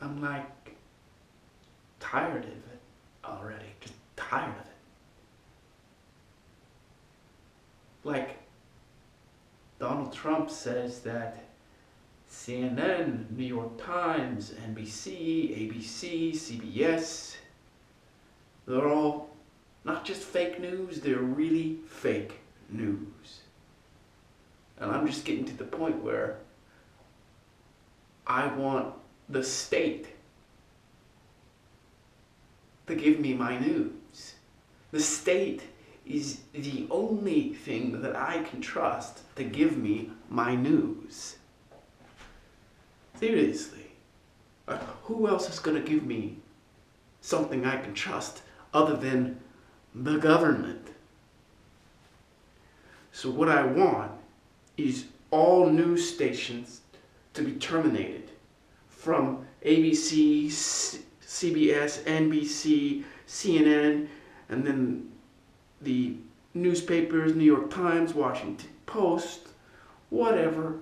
I'm like tired of it already. Just tired of it. Like, Donald Trump says that CNN, New York Times, NBC, ABC, CBS, they're all not just fake news, they're really fake news. And I'm just getting to the point where I want the state to give me my news. The state is the only thing that I can trust to give me my news. Seriously. Who else is going to give me something I can trust other than the government? So what I want is all news stations to be terminated, from ABC, CBS, NBC, CNN, and then the newspapers, New York Times, Washington Post, whatever,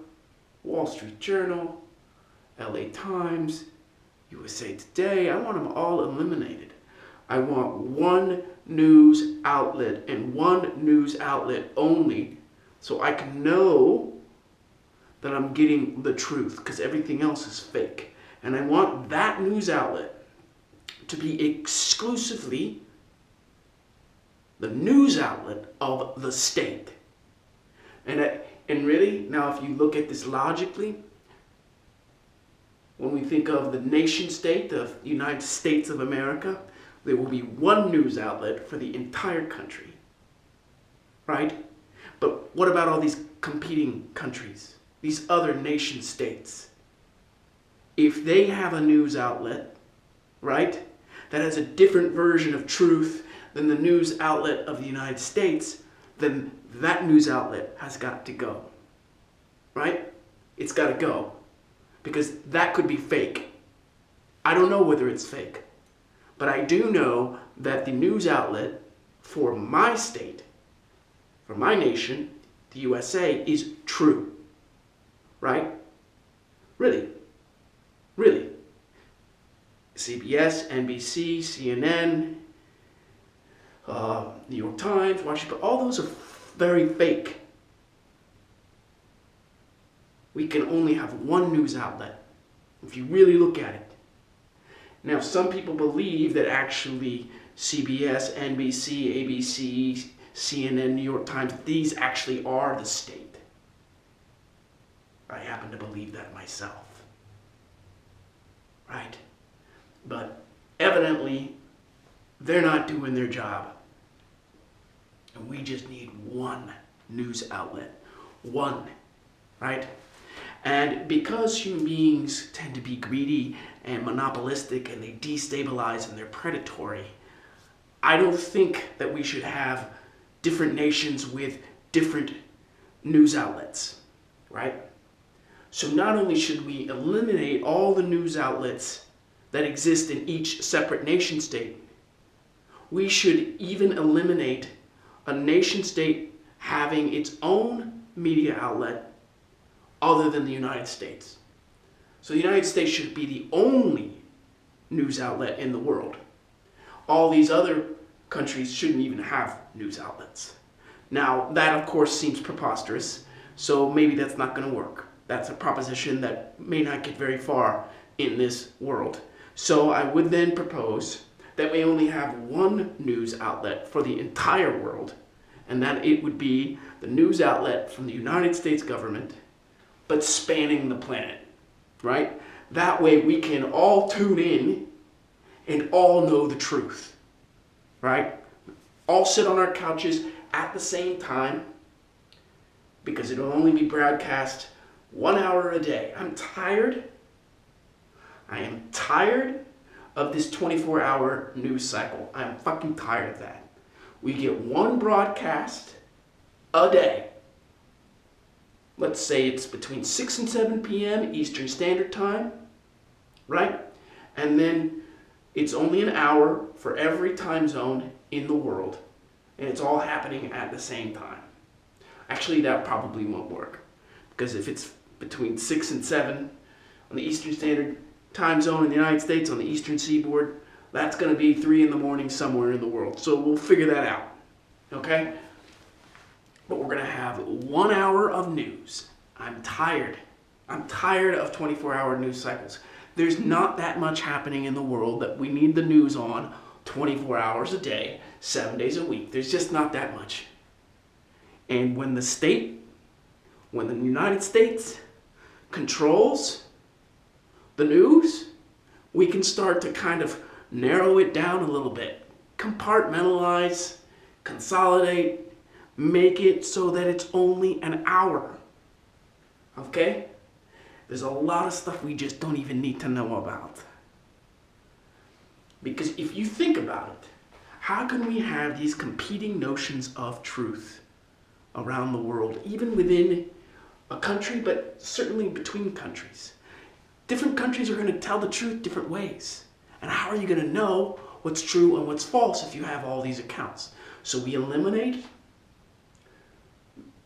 Wall Street Journal, LA Times, USA Today. I want them all eliminated. I want one news outlet and one news outlet only, so I can know that I'm getting the truth, because everything else is fake. And I want that news outlet to be exclusively the news outlet of the state. And really, now if you look at this logically, when we think of the nation state of the United States of America, there will be one news outlet for the entire country, right? But what about all these competing countries, these other nation states? If they have a news outlet, right, that has a different version of truth than the news outlet of the United States, then that news outlet has got to go, right? It's got to go, because that could be fake. I don't know whether it's fake, but I do know that the news outlet for my state, for my nation, the USA, is true, right? Really. Really. CBS, NBC, CNN, New York Times, Washington, all those are very fake. We can only have one news outlet, if you really look at it. Now, some people believe that actually CBS, NBC, ABC, CNN, New York Times, these actually are the state. I happen to believe that myself. Right? But evidently, they're not doing their job. And we just need one news outlet. One. Right? And because human beings tend to be greedy and monopolistic, and they destabilize and they're predatory, I don't think that we should have different nations with different news outlets. Right? So not only should we eliminate all the news outlets that exist in each separate nation state, we should even eliminate a nation state having its own media outlet other than the United States. So the United States should be the only news outlet in the world. All these other countries shouldn't even have news outlets. Now, that of course seems preposterous, so maybe that's not going to work. That's a proposition that may not get very far in this world. So I would then propose that we only have one news outlet for the entire world, and that it would be the news outlet from the United States government, but spanning the planet, right? That way we can all tune in and all know the truth, right? All sit on our couches at the same time, because it'll only be broadcast 1 hour a day. I'm tired. I am tired of this 24-hour news cycle. I'm fucking tired of that. We get one broadcast a day. Let's say it's between 6 and 7 p.m. Eastern Standard Time, right? And then it's only an hour for every time zone in the world. And it's all happening at the same time. Actually, that probably won't work. Because if it's between 6 and 7 on the Eastern Standard time zone in the United States on the eastern seaboard. That's going to be 3 in the morning somewhere in the world. So we'll figure that out. Okay? But we're going to have 1 hour of news. I'm tired. I'm tired of 24-hour news cycles. There's not that much happening in the world that we need the news on 24 hours a day, 7 days a week. There's just not that much. And when the United States controls the news, we can start to kind of narrow it down a little bit. Compartmentalize, consolidate, make it so that it's only an hour. Okay? There's a lot of stuff we just don't even need to know about. Because if you think about it, how can we have these competing notions of truth around the world, even within a country, but certainly between countries? Different countries are going to tell the truth different ways. And how are you going to know what's true and what's false if you have all these accounts? So we eliminate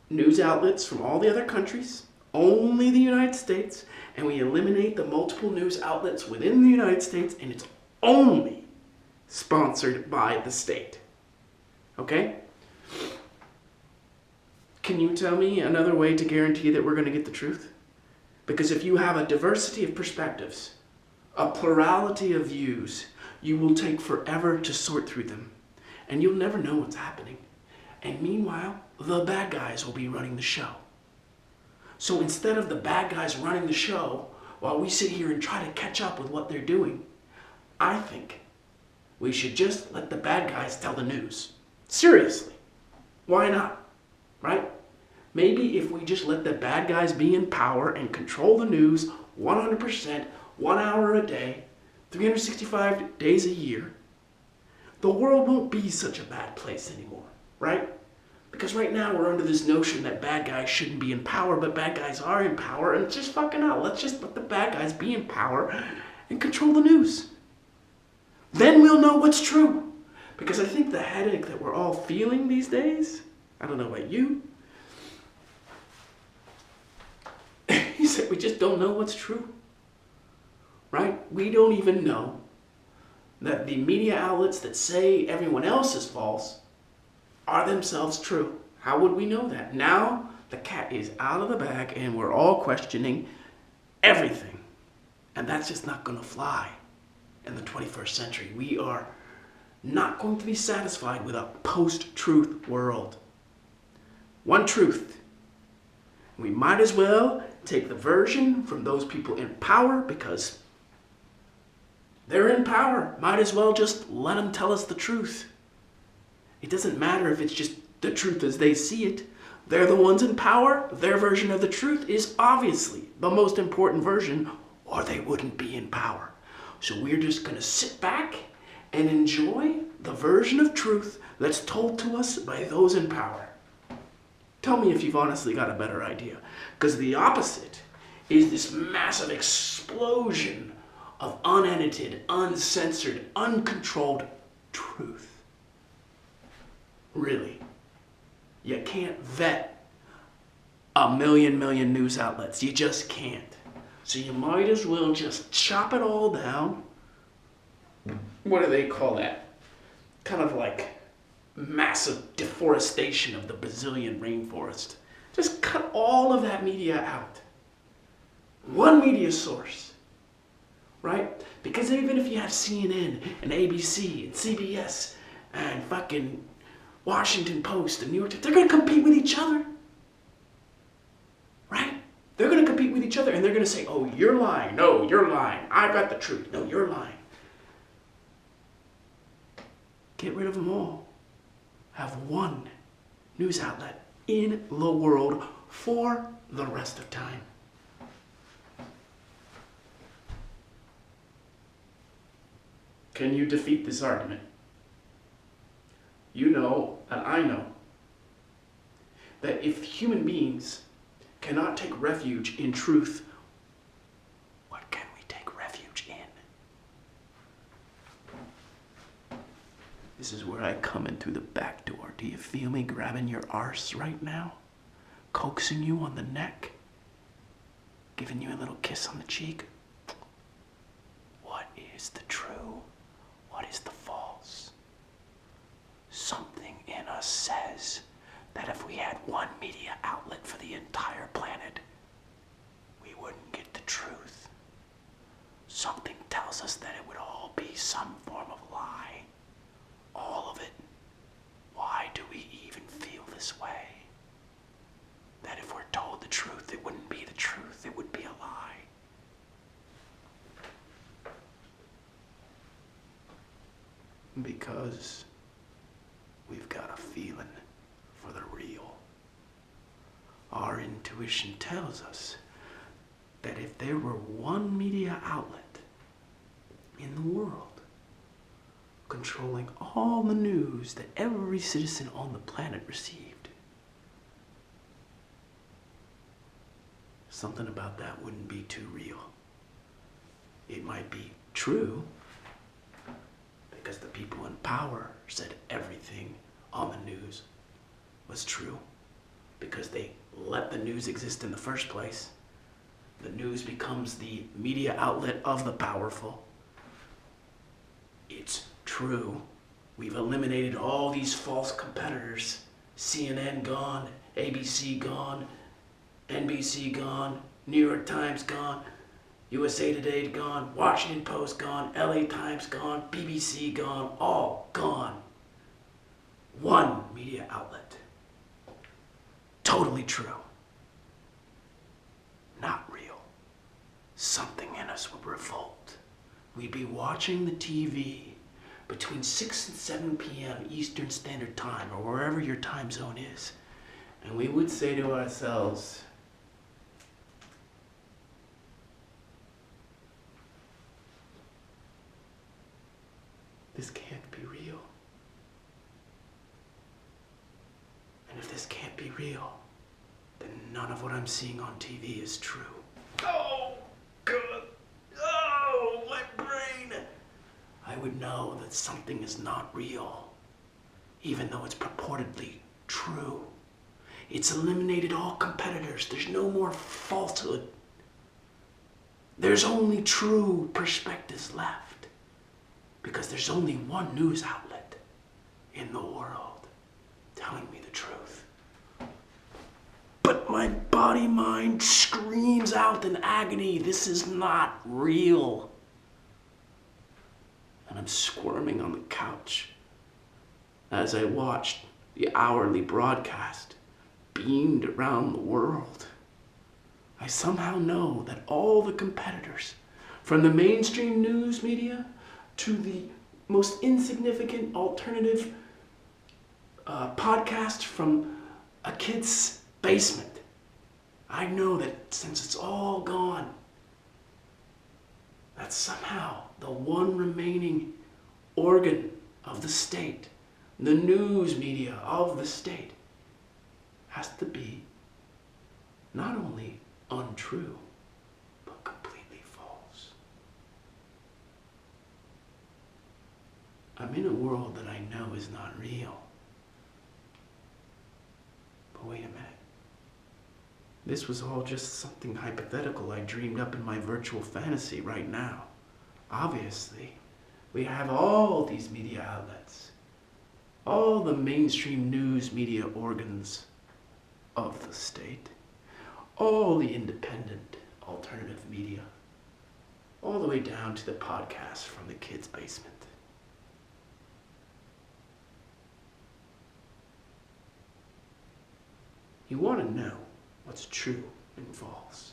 news outlets from all the other countries, only the United States, and we eliminate the multiple news outlets within the United States, and it's only sponsored by the state. Okay? Can you tell me another way to guarantee that we're going to get the truth? Because if you have a diversity of perspectives, a plurality of views, you will take forever to sort through them. And you'll never know what's happening. And meanwhile, the bad guys will be running the show. So instead of the bad guys running the show, while we sit here and try to catch up with what they're doing, I think we should just let the bad guys tell the news. Seriously. Why not? Right? Maybe if we just let the bad guys be in power and control the news 100%, 1 hour a day, 365 days a year, the world won't be such a bad place anymore, right? Because right now we're under this notion that bad guys shouldn't be in power, but bad guys are in power, and it's just fucking out. Let's just let the bad guys be in power and control the news. Then we'll know what's true. Because I think the headache that we're all feeling these days, I don't know about you, is that we just don't know what's true. Right? We don't even know that the media outlets that say everyone else is false are themselves true. How would we know that? Now the cat is out of the bag and we're all questioning everything. And that's just not going to fly in the 21st century. We are not going to be satisfied with a post-truth world. One truth. We might as well take the version from those people in power because they're in power. Might as well just let them tell us the truth. It doesn't matter if it's just the truth as they see it. They're the ones in power. Their version of the truth is obviously the most important version, or they wouldn't be in power. So we're just going to sit back and enjoy the version of truth that's told to us by those in power. Tell me if you've honestly got a better idea. Because the opposite is this massive explosion of unedited, uncensored, uncontrolled truth. Really. You can't vet a million news outlets. You just can't. So you might as well just chop it all down. What do they call that? Kind of like massive deforestation of the Brazilian rainforest. Just cut all of that media out. One media source. Right? Because even if you have CNN and ABC and CBS and fucking Washington Post and New York Times, they're going to compete with each other. Right? They're going to compete with each other and they're going to say, oh, you're lying. No, you're lying. I've got the truth. No, you're lying. Get rid of them all. Have one news outlet in the world for the rest of time. Can you defeat this argument? You know, and I know, that if human beings cannot take refuge in truth, what can we take refuge in? This is where I come in through the back door. Do you feel me grabbing your arse right now? Coaxing you on the neck? Giving you a little kiss on the cheek? is the true? What is the false? Something in us says that if we had one media outlet for the entire planet, we wouldn't get the truth. Something tells us that it would all be some form of lie. All of it. Why do we even feel this way? That if we're told the truth, it wouldn't be the truth, it would be a lie. Because we've got a feeling for the real. Our intuition tells us that if there were one media outlet in the world controlling all the news that every citizen on the planet received, something about that wouldn't be too real. It might be true because the people in power said everything on the news was true because they let the news exist in the first place. The news becomes the media outlet of the powerful. It's true. We've eliminated all these false competitors. CNN gone, ABC gone, NBC gone, New York Times gone, USA Today gone, Washington Post gone, LA Times gone, BBC gone, all gone. One media outlet. Totally true. Not real. Something in us would revolt. We'd be watching the TV between 6 and 7 p.m. Eastern Standard Time, or wherever your time zone is, and we would say to ourselves, this can't be real. And if this can't be real, then none of what I'm seeing on TV is true. Oh, God. Oh, my brain. I would know that something is not real, even though it's purportedly true. It's eliminated all competitors. There's no more falsehood. There's only true perspectives left, because there's only one news outlet in the world telling me the truth. But my body-mind screams out in agony, this is not real. And I'm squirming on the couch as I watched the hourly broadcast beamed around the world. I somehow know that all the competitors, from the mainstream news media to the most insignificant alternative podcast from a kid's basement, I know that since it's all gone, that somehow the one remaining organ of the state, the news media of the state, has to be not only untrue, but completely false. I'm in a world that I know is not real. But wait a minute. This was all just something hypothetical I dreamed up in my virtual fantasy right now. Obviously, we have all these media outlets, all the mainstream news media organs of the state, all the independent alternative media, all the way down to the podcast from the kid's basement. You want to know what's true and false,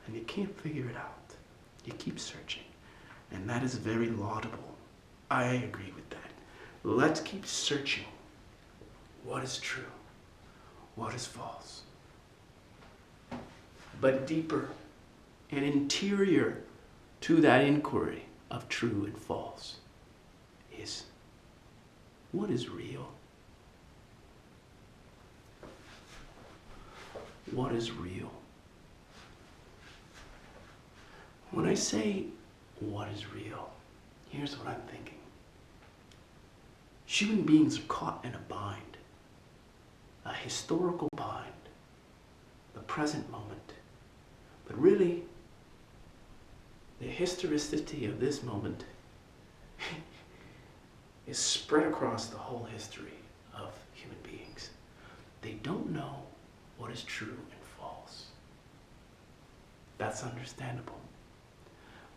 and you can't figure it out. You keep searching, and that is very laudable. I agree with that. Let's keep searching. What is true? What is false? But deeper and interior to that inquiry of true and false is, what is real? What is real? When I say what is real, here's what I'm thinking. Human beings are caught in a bind, a historical bind, the present moment. But really, the historicity of this moment is spread across the whole history of human beings. They don't know what is true and false. That's understandable.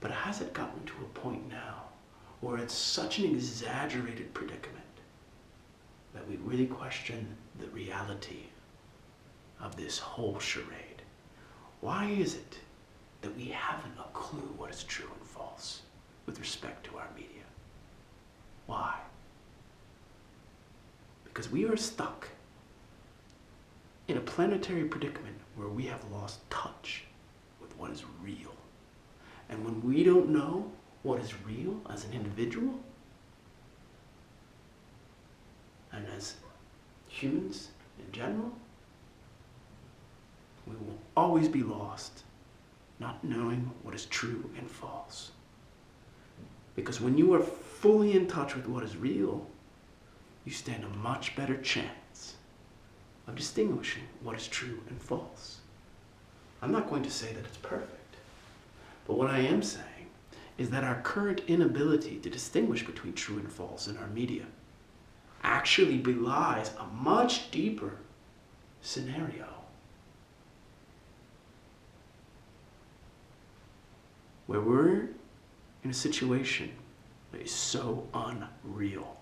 But has it gotten to a point now where it's such an exaggerated predicament that we really question the reality of this whole charade? Why is it that we haven't a clue what is true and false with respect to our media? Why? Because we are stuck in a planetary predicament where we have lost touch with what is real. And when we don't know what is real as an individual and as humans in general, we will always be lost, not knowing what is true and false. Because when you are fully in touch with what is real, you stand a much better chance of distinguishing what is true and false. I'm not going to say that it's perfect, but what I am saying is that our current inability to distinguish between true and false in our media actually belies a much deeper scenario where we're in a situation that is so unreal,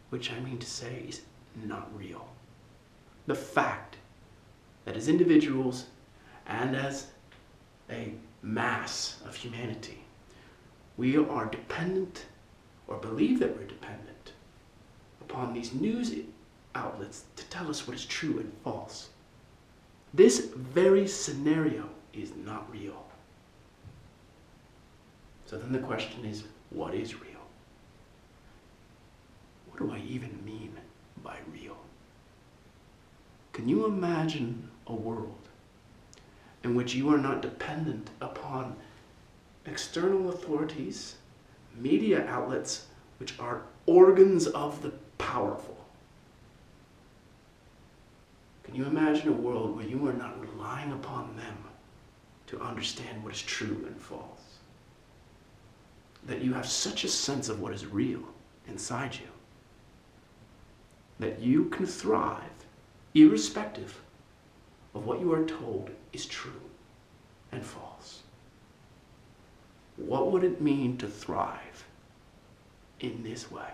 which I mean to say is not real. The fact that as individuals and as a mass of humanity, we are dependent, or believe that we're dependent, upon these news outlets to tell us what is true and false. This very scenario is not real. So then the question is, what is real? What do I even mean by real? Can you imagine a world in which you are not dependent upon external authorities, media outlets, which are organs of the powerful? Can you imagine a world where you are not relying upon them to understand what is true and false? That you have such a sense of what is real inside you that you can thrive irrespective of what you are told is true and false. What would it mean to thrive in this way?